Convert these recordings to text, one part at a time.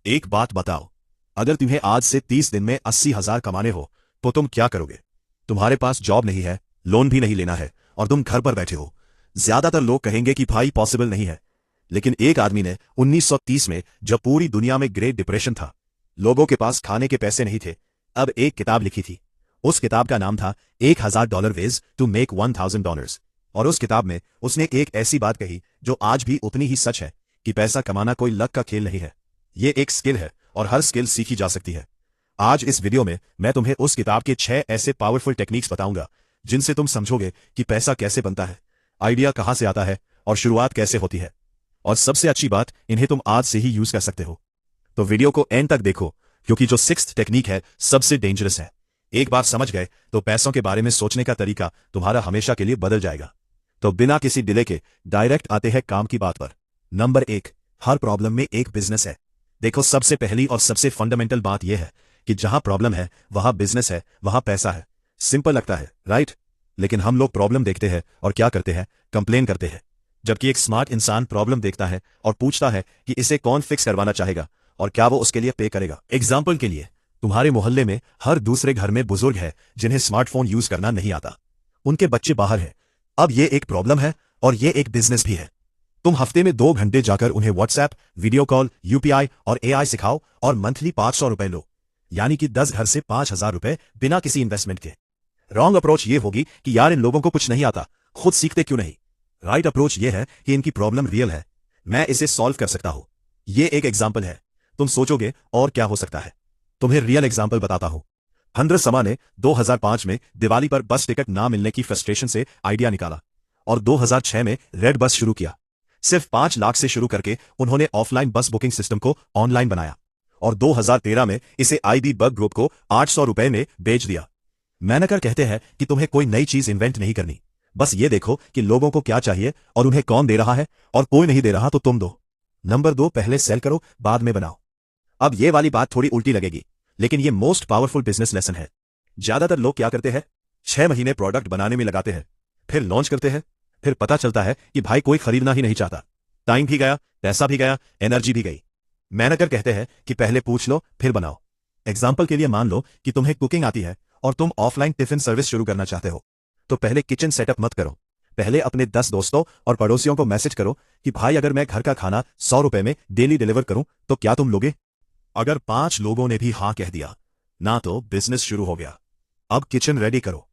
एक बात बताओ, अगर तुम्हें आज से 30 दिन में 80,000 कमाने हो तो तुम क्या करोगे? तुम्हारे पास जॉब नहीं है, लोन भी नहीं लेना है और तुम घर पर बैठे हो। ज्यादातर लोग कहेंगे कि भाई पॉसिबल नहीं है। लेकिन एक आदमी ने 1930 में, जब पूरी दुनिया में ग्रेट डिप्रेशन था, लोगों के पास खाने के पैसे नहीं थे, अब एक किताब लिखी थी। उस किताब का नाम था $1,000 वेज टू मेक $1,000। और उस किताब में उसने एक ऐसी बात कही जो आज भी उतनी ही सच है कि पैसा कमाना कोई लक का खेल नहीं है। ये एक स्किल है और हर स्किल सीखी जा सकती है। आज इस वीडियो में मैं तुम्हें उस किताब के 6 ऐसे पावरफुल टेक्निक्स बताऊंगा जिनसे तुम समझोगे कि पैसा कैसे बनता है, आइडिया कहां से आता है और शुरुआत कैसे होती है। और सबसे अच्छी बात, इन्हें तुम आज से ही यूज कर सकते हो। तो वीडियो को एंड तक देखो, क्योंकि जो 6th टेक्निक है सबसे डेंजरस है। एक बार समझ गए तो पैसों के बारे में सोचने का तरीका तुम्हारा हमेशा के लिए बदल जाएगा। तो बिना किसी डिले के डायरेक्ट आते हैं काम की बात पर। नंबर 1, हर प्रॉब्लम में एक बिजनेस है। देखो, सबसे पहली और सबसे फंडामेंटल बात यह है कि जहां प्रॉब्लम है वहां बिजनेस है, वहां पैसा है। सिंपल लगता है, राइट? लेकिन हम लोग प्रॉब्लम देखते हैं और क्या करते हैं? कंप्लेन करते हैं। जबकि एक स्मार्ट इंसान प्रॉब्लम देखता है और पूछता है कि इसे कौन फिक्स करवाना चाहेगा और क्या वो उसके लिए पे करेगा। एग्जाम्पल के लिए, तुम्हारे मोहल्ले में हर दूसरे घर में बुजुर्ग है जिन्हें स्मार्टफोन यूज करना नहीं आता। उनके बच्चे बाहर हैं। अब ये एक प्रॉब्लम है और ये एक बिजनेस भी है। तुम हफ्ते में 2 घंटे जाकर उन्हें व्हाट्सएप, वीडियो कॉल, यूपीआई और एआई सिखाओ और मंथली 500 रुपए लो, यानी कि 10 घर से 5,000 रुपए बिना किसी इन्वेस्टमेंट के। रॉन्ग अप्रोच ये होगी कि यार इन लोगों को कुछ नहीं आता, खुद सीखते क्यों नहीं। राइट अप्रोच ये है कि इनकी प्रॉब्लम रियल है, मैं इसे सॉल्व कर सकता हूं। ये एक एग्जाम्पल है। तुम सोचोगे और क्या हो सकता है? तुम्हें रियल एग्जाम्पल बताता हूं। हंद्र समा ने 2005 में दिवाली पर बस टिकट ना मिलने की फ्रस्ट्रेशन से आइडिया निकाला और 2006 में रेड बस शुरू किया। सिर्फ 5 लाख से शुरू करके उन्होंने ऑफलाइन बस बुकिंग सिस्टम को ऑनलाइन बनाया और 2013 में इसे आईबी बग ग्रुप को 800 रुपए में बेच दिया। मैनेकर कहते हैं कि तुम्हें कोई नई चीज इन्वेंट नहीं करनी, बस ये देखो कि लोगों को क्या चाहिए और उन्हें कौन दे रहा है, और कोई नहीं दे रहा तो तुम दो। नंबर 2, पहले सेल करो बाद में बनाओ। अब ये वाली बात थोड़ी उल्टी लगेगी, लेकिन ये मोस्ट पावरफुल बिजनेस लेसन है। ज्यादातर लोग क्या करते हैं? 6 महीने प्रोडक्ट बनाने में लगाते हैं, फिर लॉन्च करते हैं, फिर पता चलता है कि भाई कोई खरीदना ही नहीं चाहता। टाइम भी गया, पैसा भी गया, एनर्जी भी गई। मैनेजर कहते हैं कि पहले पूछ लो फिर बनाओ। एग्जाम्पल के लिए मान लो कि तुम्हें कुकिंग आती है और तुम ऑफलाइन टिफिन सर्विस शुरू करना चाहते हो, तो पहले किचन सेटअप मत करो। पहले अपने 10 दोस्तों और पड़ोसियों को मैसेज करो कि भाई अगर मैं घर का खाना 100 रुपए में डेली डिलीवर करूं तो क्या तुम लोगे? अगर 5 लोगों ने भी हां कह दिया ना, तो बिजनेस शुरू हो गया। अब किचन रेडी करो।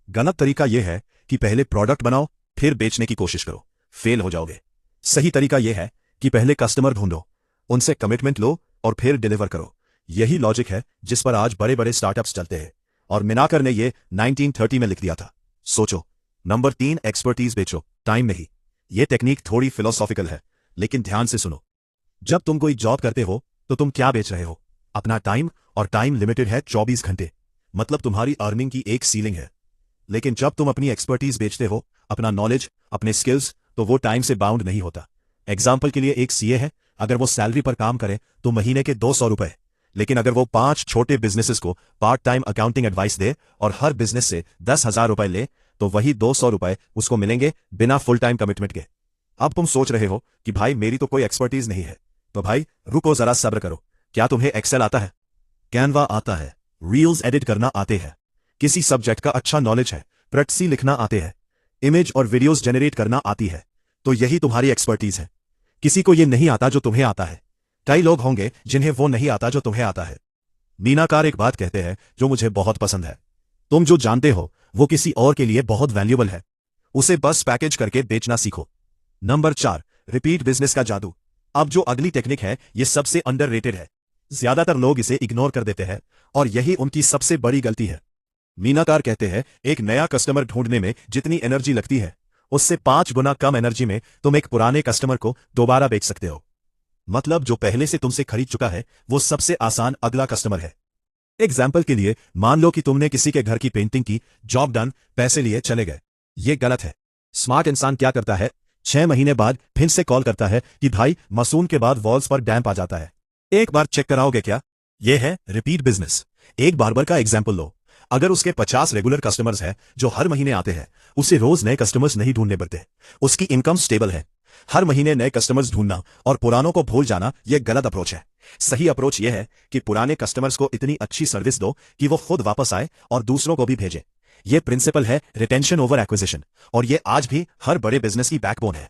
गलत तरीका यह है कि पहले प्रोडक्ट बनाओ फिर बेचने की कोशिश करो, फेल हो जाओगे। सही तरीका यह है कि पहले कस्टमर ढूंढो, उनसे कमिटमेंट लो और फिर डिलीवर करो। यही लॉजिक है जिस पर आज बड़े बड़े स्टार्टअप्स चलते हैं, और मिनाकर ने यह 1930 में लिख दिया था। सोचो। नंबर 3, एक्सपर्टीज बेचो, टाइम नहीं। यह टेक्निक थोड़ी फिलोसॉफिकल है, लेकिन ध्यान से सुनो। जब तुम कोई जॉब करते हो तो तुम क्या बेच रहे हो? अपना टाइम, और टाइम लिमिटेड है 24 घंटे, मतलब तुम्हारी अर्निंग की एक सीलिंग है। लेकिन जब तुम अपनी एक्सपर्टीज बेचते हो, अपना नॉलेज, अपने स्किल्स, तो वो टाइम से बाउंड नहीं होता। एग्जाम्पल के लिए, एक सीए है, अगर वो सैलरी पर काम करे तो महीने के 200 रुपए, लेकिन अगर वो 5 छोटे बिजनेसेस को पार्ट टाइम अकाउंटिंग एडवाइस दे और हर बिजनेस से 10,000 रुपए ले, तो वही 200 रुपए उसको मिलेंगे बिना फुल टाइम कमिटमेंट के। अब तुम सोच रहे हो कि भाई मेरी तो कोई एक्सपर्टीज नहीं है, तो भाई रुको जरा, सब्र करो। क्या तुम्हें एक्सेल आता है? कैनवा आता है? रील्स एडिट करना आते हैं? किसी सब्जेक्ट का अच्छा नॉलेज है? प्रैक्टिस लिखना आते हैं? इमेज और वीडियोस जनरेट करना आती है? तो यही तुम्हारी एक्सपर्टीज है। किसी को यह नहीं आता जो तुम्हें आता है। कई लोग होंगे जिन्हें वो नहीं आता जो तुम्हें आता है। मीनाकार एक बात कहते हैं जो मुझे बहुत पसंद है, तुम जो जानते हो वो किसी और के लिए बहुत वैल्यूएबल है, उसे बस पैकेज करके बेचना सीखो। नंबर 4, रिपीट बिजनेस का जादू। अब जो अगली टेक्निक है ये सबसे अंडररेटेड है। ज्यादातर लोग इसे इग्नोर कर देते हैं और यही उनकी सबसे बड़ी गलती है। मीनाकार कहते हैं, एक नया कस्टमर ढूंढने में जितनी एनर्जी लगती है, उससे 5 गुना कम एनर्जी में तुम एक पुराने कस्टमर को दोबारा बेच सकते हो। मतलब जो पहले से तुमसे खरीद चुका है वो सबसे आसान अगला कस्टमर है। एग्जाम्पल के लिए, मान लो कि तुमने किसी के घर की पेंटिंग की, जॉब डन, पैसे लिए चले गए। ये गलत है। स्मार्ट इंसान क्या करता है? 6 महीने बाद फिर से कॉल करता है कि भाई मानसून के बाद वॉल्स पर डैम्प आ जाता है, एक बार चेक कराओगे क्या? यह है रिपीट बिजनेस। एक बार्बर का एग्जाम्पल लो। अगर उसके 50 रेगुलर कस्टमर्स हैं जो हर महीने आते हैं, उसे रोज नए कस्टमर्स नहीं ढूंढने पड़ते। उसकी इनकम स्टेबल है, हर महीने नए कस्टमर्स ढूंढना और पुरानों को भूल जाना यह गलत अप्रोच है। सही अप्रोच यह है कि पुराने कस्टमर्स को इतनी अच्छी सर्विस दो कि वो खुद वापस आए और दूसरों को भी भेजे। यह प्रिंसिपल है रिटेंशन ओवर एक्विजिशन, और यह आज भी हर बड़े बिजनेस की बैकबोन है।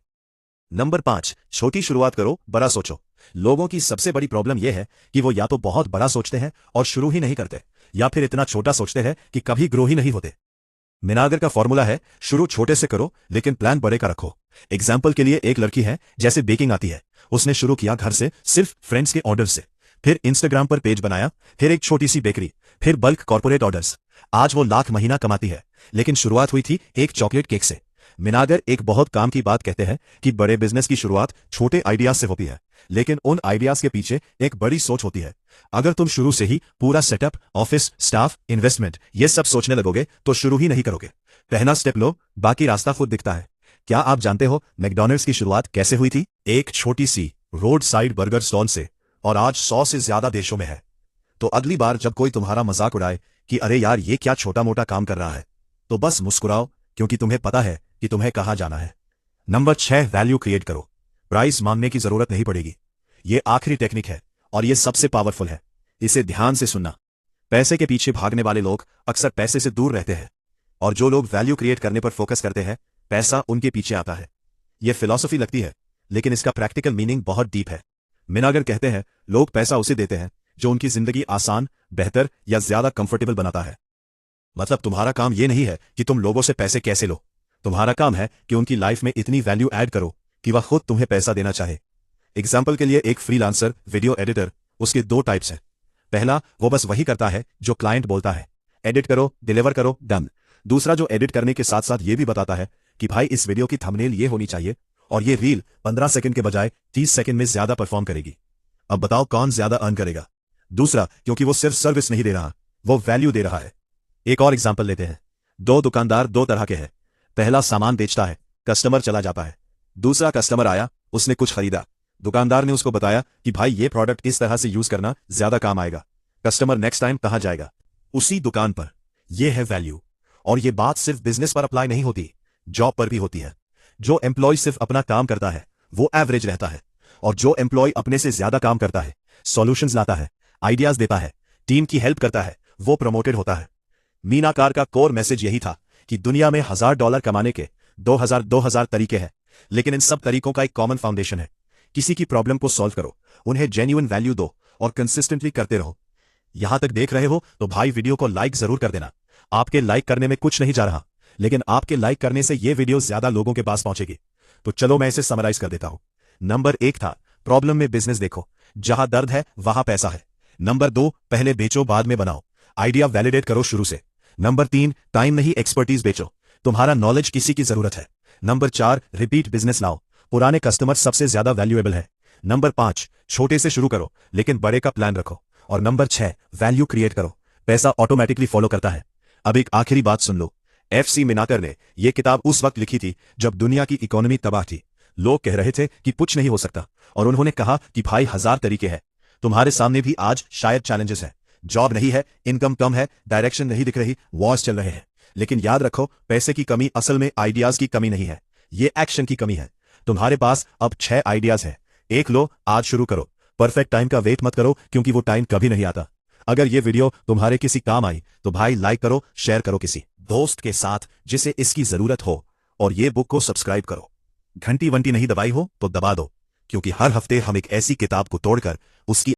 नंबर 5, छोटी शुरुआत करो, बड़ा सोचो। लोगों की सबसे बड़ी प्रॉब्लम यह है कि वो या तो बहुत बड़ा सोचते हैं और शुरू ही नहीं करते, या फिर इतना छोटा सोचते हैं कि कभी ग्रो ही नहीं होते। मिनागर का फॉर्मूला है, शुरू छोटे से करो लेकिन प्लान बड़े का रखो। एग्जाम्पल के लिए, एक लड़की है, जैसे बेकिंग आती है, उसने शुरू किया घर से, सिर्फ फ्रेंड्स के ऑर्डर से, फिर इंस्टाग्राम पर पेज बनाया, फिर एक छोटी सी बेकरी, फिर बल्क कॉर्पोरेट ऑर्डर्स। आज वो लाख महीना कमाती है, लेकिन शुरुआत हुई थी एक चॉकलेट केक से। मिनागर एक बहुत काम की बात कहते हैं कि बड़े बिजनेस की शुरुआत छोटे आइडियाज से होती है, लेकिन उन आइडियाज के पीछे एक बड़ी सोच होती है। अगर तुम शुरू से ही पूरा सेटअप, ऑफिस, स्टाफ, इन्वेस्टमेंट ये सब सोचने लगोगे तो शुरू ही नहीं करोगे। पहला स्टेप लो, बाकी रास्ता खुद दिखता है। क्या आप जानते हो मैकडॉनल्ड्स की शुरुआत कैसे हुई थी? एक छोटी सी रोड साइड बर्गर स्टॉल से, और आज 100 से ज्यादा देशों में है। तो अगली बार जब कोई तुम्हारा मजाक उड़ाए कि अरे यार ये क्या छोटा मोटा काम कर रहा है, तो बस मुस्कुराओ, क्योंकि तुम्हें पता है कि तुम्हें कहां जाना है। नंबर 6, वैल्यू क्रिएट करो। प्राइस मांगने की जरूरत नहीं पड़ेगी। ये आखिरी टेक्निक है और ये सबसे पावरफुल है। इसे ध्यान से सुनना। पैसे के पीछे भागने वाले लोग अक्सर पैसे से दूर रहते हैं, और जो लोग वैल्यू क्रिएट करने पर फोकस करते हैं, पैसा उनके पीछे आता है। यह फिलॉसफी लगती है, लेकिन इसका प्रैक्टिकल मीनिंग बहुत डीप है। मिनागर कहते हैं, लोग पैसा उसे देते हैं जो उनकी जिंदगी आसान, बेहतर या ज्यादा कंफर्टेबल बनाता है। मतलब तुम्हारा काम यह नहीं है कि तुम लोगों से पैसे कैसे लो, तुम्हारा काम है कि उनकी लाइफ में इतनी वैल्यू ऐड करो कि वह खुद तुम्हें पैसा देना चाहे। एग्जाम्पल के लिए, एक फ्रीलांसर वीडियो एडिटर, उसके 2 टाइप्स हैं। पहला, वो बस वही करता है जो क्लाइंट बोलता है, एडिट करो, डिलीवर करो, डन। दूसरा, जो एडिट करने के साथ साथ ये भी बताता है कि भाई इस वीडियो की थंबनेल ये होनी चाहिए, और ये रील 15 सेकंड के बजाय 30 सेकंड में ज्यादा परफॉर्म करेगी। अब बताओ कौन ज्यादा अर्न करेगा? दूसरा, क्योंकि वो सिर्फ सर्विस नहीं दे रहा, वो वैल्यू दे रहा है। एक और एग्जाम्पल लेते हैं। 2 दुकानदार 2 तरह के हैं। पहला सामान बेचता है, कस्टमर चला जाता है। दूसरा, कस्टमर आया, उसने कुछ खरीदा, दुकानदार ने उसको बताया कि भाई ये प्रोडक्ट इस तरह से यूज करना, ज्यादा काम आएगा। कस्टमर नेक्स्ट टाइम कहां जाएगा? उसी दुकान पर। यह है वैल्यू। और यह बात सिर्फ बिजनेस पर अप्लाई नहीं होती, जॉब पर भी होती है। जो एम्प्लॉय सिर्फ अपना काम करता है वो एवरेज रहता है, और जो एम्प्लॉय अपने से ज्यादा काम करता है, सॉल्यूशंस लाता है, आइडियाज देता है, टीम की हेल्प करता है, वो प्रमोटेड होता है। मीनाकार का कोर मैसेज यही था कि दुनिया में $1000 कमाने के 2000 तरीके हैं, लेकिन इन सब तरीकों का एक कॉमन फाउंडेशन है। किसी की प्रॉब्लम को सॉल्व करो, उन्हें जेन्युइन वैल्यू दो, और कंसिस्टेंटली करते रहो। यहां तक देख रहे हो तो भाई वीडियो को लाइक जरूर कर देना। आपके लाइक करने में कुछ नहीं जा रहा, लेकिन आपके लाइक करने से यह वीडियो ज्यादा लोगों के पास पहुंचेगी। तो चलो मैं इसे समराइज कर देता हूं। नंबर 1 था, प्रॉब्लम में बिजनेस देखो, जहां दर्द है वहां पैसा है। नंबर 2, पहले बेचो बाद में बनाओ, आइडिया वैलिडेट करो शुरू से। नंबर 3, टाइम नहीं एक्सपर्टीज बेचो, तुम्हारा नॉलेज किसी की जरूरत है। नंबर 4, रिपीट बिजनेस लाओ, पुराने कस्टमर सबसे ज्यादा वैल्यूएबल है। नंबर 5, छोटे से शुरू करो लेकिन बड़े का प्लान रखो। और नंबर 6, वैल्यू क्रिएट करो, पैसा ऑटोमेटिकली फॉलो करता है। अब एक आखिरी बात सुन लो। FC मिनाकर ने यह किताब उस वक्त लिखी थी जब दुनिया की इकोनॉमी तबाह थी। लोग कह रहे थे कि कुछ नहीं हो सकता, और उन्होंने कहा कि भाई 1000 तरीके हैं। तुम्हारे सामने भी आज शायद चैलेंजेस हैं, जॉब नहीं है, इनकम कम है, डायरेक्शन नहीं दिख रही, वॉर्स चल रहे हैं। लेकिन याद रखो, पैसे की कमी असल में आइडियाज की कमी नहीं है, ये एक्शन की कमी है। तुम्हारे पास अब 6 आइडियाज हैं, एक लो, आज शुरू करो। परफेक्ट टाइम का वेट मत करो, क्योंकि वो टाइम कभी नहीं आता। अगर ये वीडियो तुम्हारे किसी काम आई तो भाई लाइक करो, शेयर करो किसी दोस्त के साथ जिसे इसकी जरूरत हो, और ये बुक को सब्सक्राइब करो। घंटी वंटी नहीं दबाई हो तो दबा दो, क्योंकि हर हफ्ते हम एक ऐसी किताब को तोड़कर उसकी